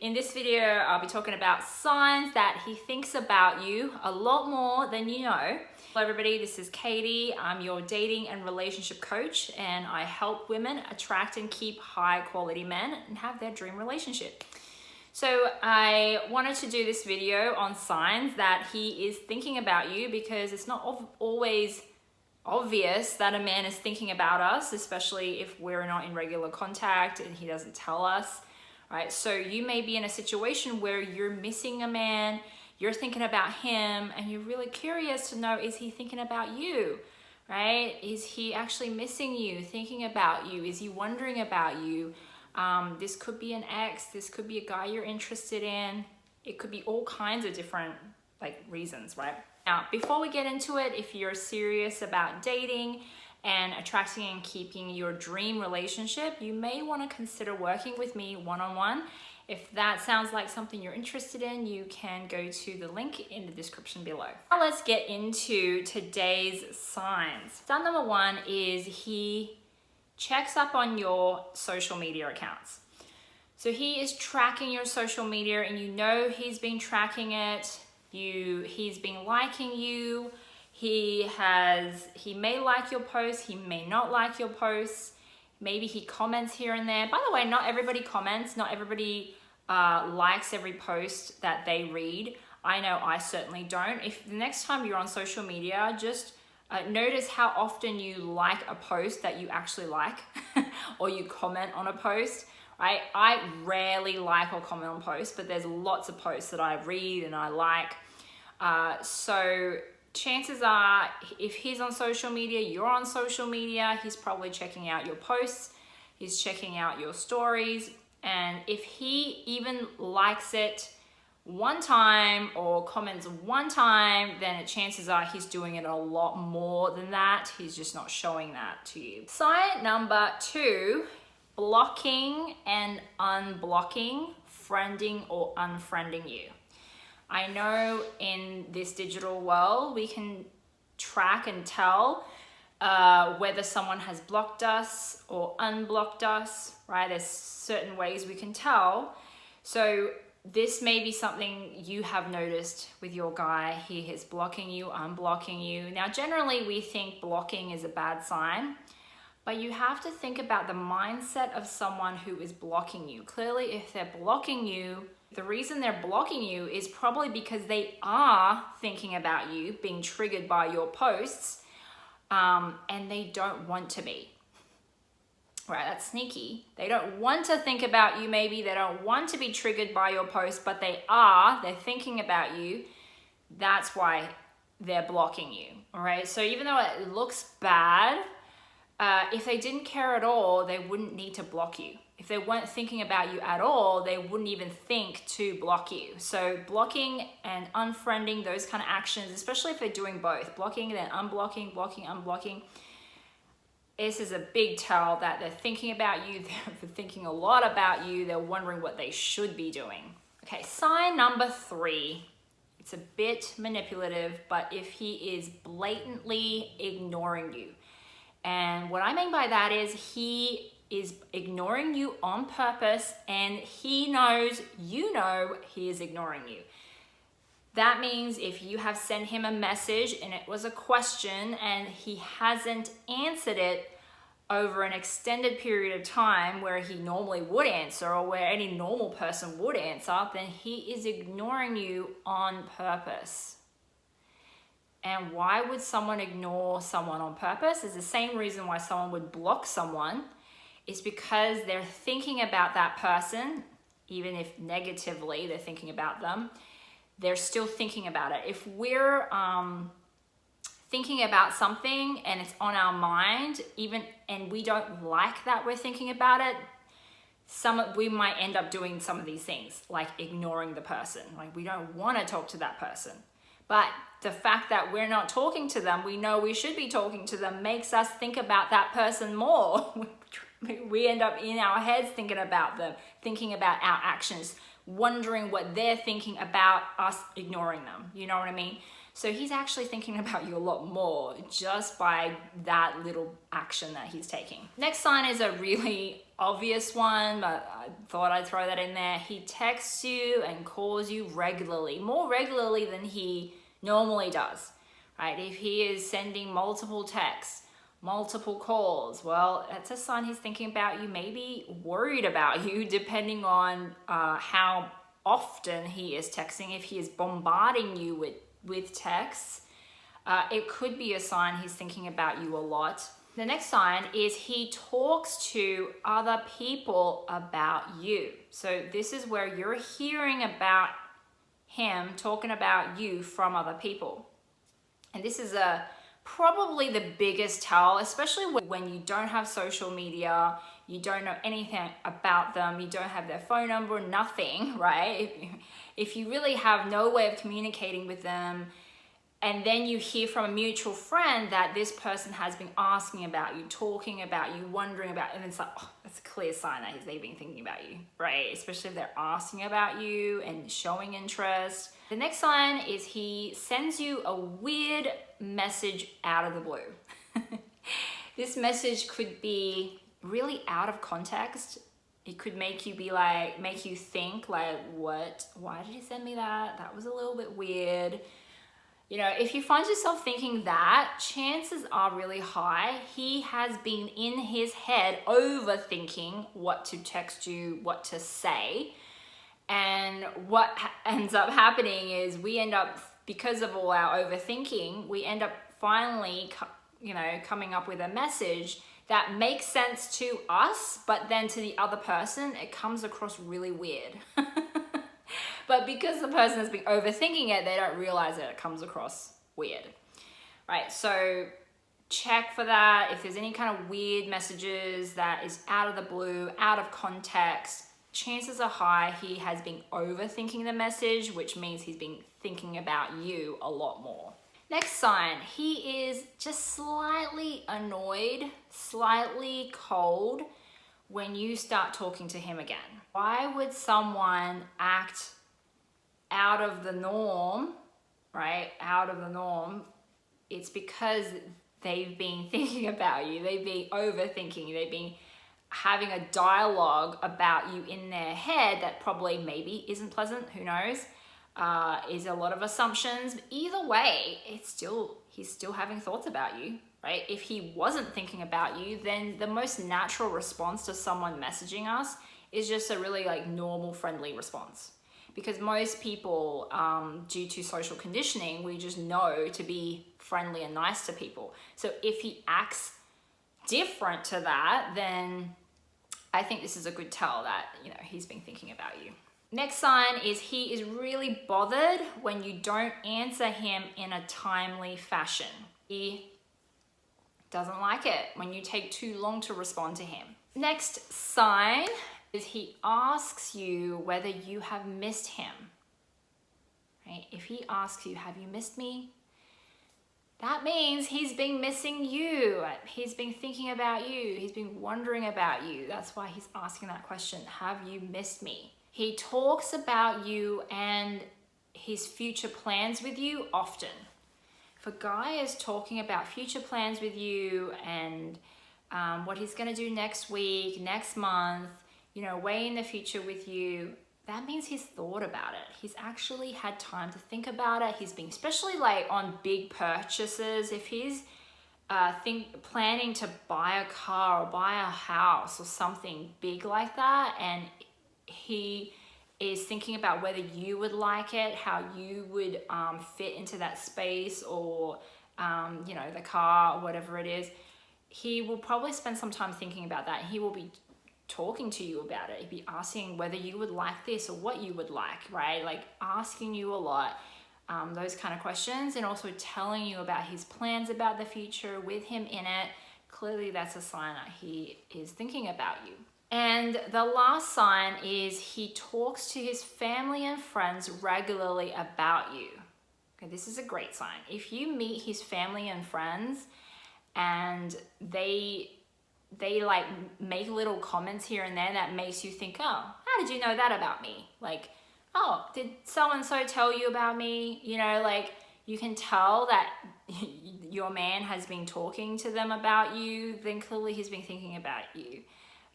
In this video, I'll be talking about signs that he thinks about you a lot more than you know. Hello everybody, this is Katie. I'm your dating and relationship coach, and I help women attract and keep high quality men and have their dream relationship. So I wanted to do this video on signs that he is thinking about you, because it's not always obvious that a man is thinking about us, especially if we're not in regular contact and he doesn't tell us, right? So you may be in a situation where you're missing a man, you're thinking about him, and you're really curious to know, is he thinking about you, right? Is he actually missing you, thinking about you? Is he wondering about you? This could be an ex, this could be a guy you're interested in. It could be all kinds of different reasons, right? Now, before we get into it, if you're serious about dating and attracting and keeping your dream relationship, you may want to consider working with me one-on-one. If that sounds like something you're interested in, you can go to the link in the description below. Now let's get into today's signs. Sign number one is he checks up on your social media accounts. So he is tracking your social media, and you know he's been tracking it. He's been liking you. He may like your posts, he may not like your posts. Maybe he comments here and there. By the way, not everybody comments, not everybody likes every post that they read. I know I certainly don't. If the next time you're on social media, just notice how often you like a post that you actually like or you comment on a post. I rarely like or comment on posts, but there's lots of posts that I read and I like. So chances are, if he's on social media, you're on social media, he's probably checking out your posts, he's checking out your stories. And if he even likes it one time or comments one time, then chances are he's doing it a lot more than that. He's just not showing that to you. Sign number two, blocking and unblocking, friending or unfriending you. I know in this digital world, we can track and tell whether someone has blocked us or unblocked us, right? There's certain ways we can tell. So this may be something you have noticed with your guy. He is blocking you, unblocking you. Now, generally we think blocking is a bad sign, but you have to think about the mindset of someone who is blocking you. Clearly, if they're blocking you, the reason they're blocking you is probably because they are thinking about you, being triggered by your posts, and they don't want to be. Right, that's sneaky. They don't want to think about you, maybe. They don't want to be triggered by your posts, but they're thinking about you. That's why they're blocking you, all right? So even though it looks bad, if they didn't care at all, they wouldn't need to block you. If they weren't thinking about you at all, they wouldn't even think to block you. So blocking and unfriending, those kind of actions, especially if they're doing both, blocking and then unblocking, blocking, unblocking, this is a big tell that they're thinking about you, they're thinking a lot about you, they're wondering what they should be doing. Okay, sign number three. It's a bit manipulative, but if he is blatantly ignoring you. And what I mean by that is he is ignoring you on purpose, and he knows you know he is ignoring you. That means if you have sent him a message and it was a question and he hasn't answered it over an extended period of time where he normally would answer, or where any normal person would answer, then he is ignoring you on purpose. And why would someone ignore someone on purpose? Is the same reason why someone would block someone. Is because they're thinking about that person, even if negatively they're thinking about them, they're still thinking about it. If we're thinking about something and it's on our mind, and we don't like that we're thinking about it, we might end up doing some of these things, like ignoring the person. Like, we don't want to talk to that person. But the fact that we're not talking to them, we know we should be talking to them, makes us think about that person more. We end up in our heads thinking about them, thinking about our actions, wondering what they're thinking about us ignoring them. You know what I mean? So he's actually thinking about you a lot more just by that little action that he's taking. Next sign is a really obvious one, but I thought I'd throw that in there. He texts you and calls you regularly, more regularly than he normally does, right? If he is sending multiple texts, multiple calls, well, that's a sign he's thinking about you, maybe worried about you, depending on how often he is texting. If he is bombarding you with texts, it could be a sign he's thinking about you a lot. The next sign is he talks to other people about you. So this is where you're hearing about him talking about you from other people. And this is probably the biggest tell, especially when you don't have social media, you don't know anything about them, you don't have their phone number, nothing, right? If you really have no way of communicating with them, and then you hear from a mutual friend that this person has been asking about you, talking about you, wondering about, and it's like, oh, that's a clear sign that they've been thinking about you, right? Especially if they're asking about you and showing interest. The next sign is he sends you a weird message out of the blue. This message could be really out of context. It could make you think like, what? Why did he send me that? That was a little bit weird. You know, if you find yourself thinking that, chances are really high he has been in his head overthinking what to text you, what to say. And what ends up happening is we end up, because of all our overthinking, we end up finally, coming up with a message that makes sense to us, but then to the other person, it comes across really weird. But because the person has been overthinking it, they don't realize that it comes across weird, right? So check for that. If there's any kind of weird messages that is out of the blue, out of context, chances are high he has been overthinking the message, which means he's been thinking about you a lot more. Next sign, he is just slightly annoyed, slightly cold when you start talking to him again. Why would someone act out of the norm, right? Out of the norm. It's because they've been thinking about you. They've been overthinking. They've been having a dialogue about you in their head that probably maybe isn't pleasant. Who knows? Is a lot of assumptions. Either way, he's still having thoughts about you, right? If he wasn't thinking about you, then the most natural response to someone messaging us is just a really normal, friendly response. Because most people, due to social conditioning, we just know to be friendly and nice to people. So if he acts different to that, then I think this is a good tell that, he's been thinking about you. Next sign is he is really bothered when you don't answer him in a timely fashion. He doesn't like it when you take too long to respond to him. Next sign is he asks you whether you have missed him, right? If he asks you, have you missed me? That means he's been missing you. He's been thinking about you. He's been wondering about you. That's why he's asking that question, have you missed me? He talks about you and his future plans with you often. If a guy is talking about future plans with you and what he's gonna do next week, next month, way in the future with you, that means he's thought about it. He's actually had time to think about it. He's been, especially on big purchases, if he's planning to buy a car or buy a house or something big like that, and he is thinking about whether you would like it, how you would fit into that space, or the car, whatever it is, he will probably spend some time thinking about that. He will be talking to you about it. He'd be asking whether you would like this or what you would like, right? Asking you a lot, those kind of questions, and also telling you about his plans about the future with him in it. Clearly that's a sign that he is thinking about you. And the last sign is he talks to his family and friends regularly about you. Okay, this is a great sign. If you meet his family and friends and they make little comments here and there that makes you think, oh, how did you know that about me? Oh, did so-and-so tell you about me? You can tell that your man has been talking to them about you, then clearly he's been thinking about you.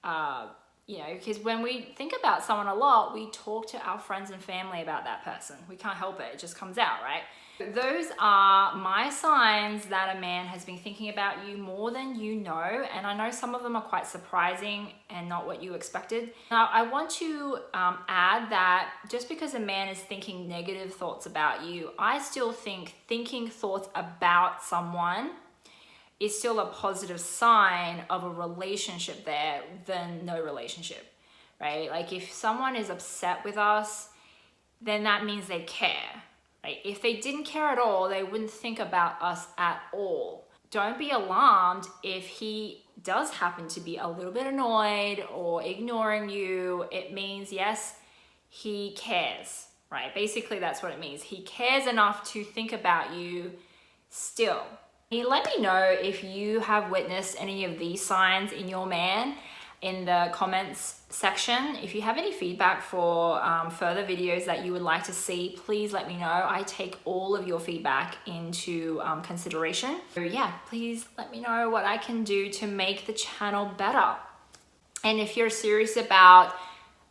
You know, because when we think about someone a lot, we talk to our friends and family about that person. We can't help it. It just comes out, right? Those are my signs that a man has been thinking about you more than you know. And I know some of them are quite surprising and not what you expected. Now, I want to add that just because a man is thinking negative thoughts about you, I still think thinking thoughts about someone is still a positive sign of a relationship there than no relationship, right? Like if someone is upset with us, then that means they care. Right? If they didn't care at all, they wouldn't think about us at all. Don't be alarmed if he does happen to be a little bit annoyed or ignoring you. It means, yes, he cares, right? Basically, that's what it means. He cares enough to think about you still. Let me know if you have witnessed any of these signs in your man in the comments section. If you have any feedback for further videos that you would like to see, please let me know. I take all of your feedback into consideration. So yeah, please let me know what I can do to make the channel better. And if you're serious about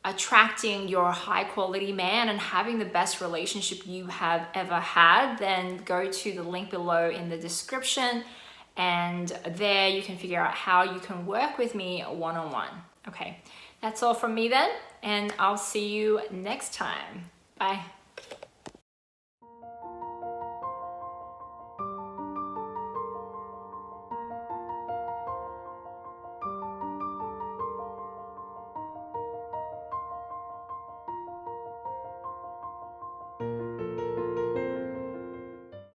attracting your high quality man and having the best relationship you have ever had, then go to the link below in the description. And there you can figure out how you can work with me one-on-one. Okay, that's all from me then, and I'll see you next time. Bye.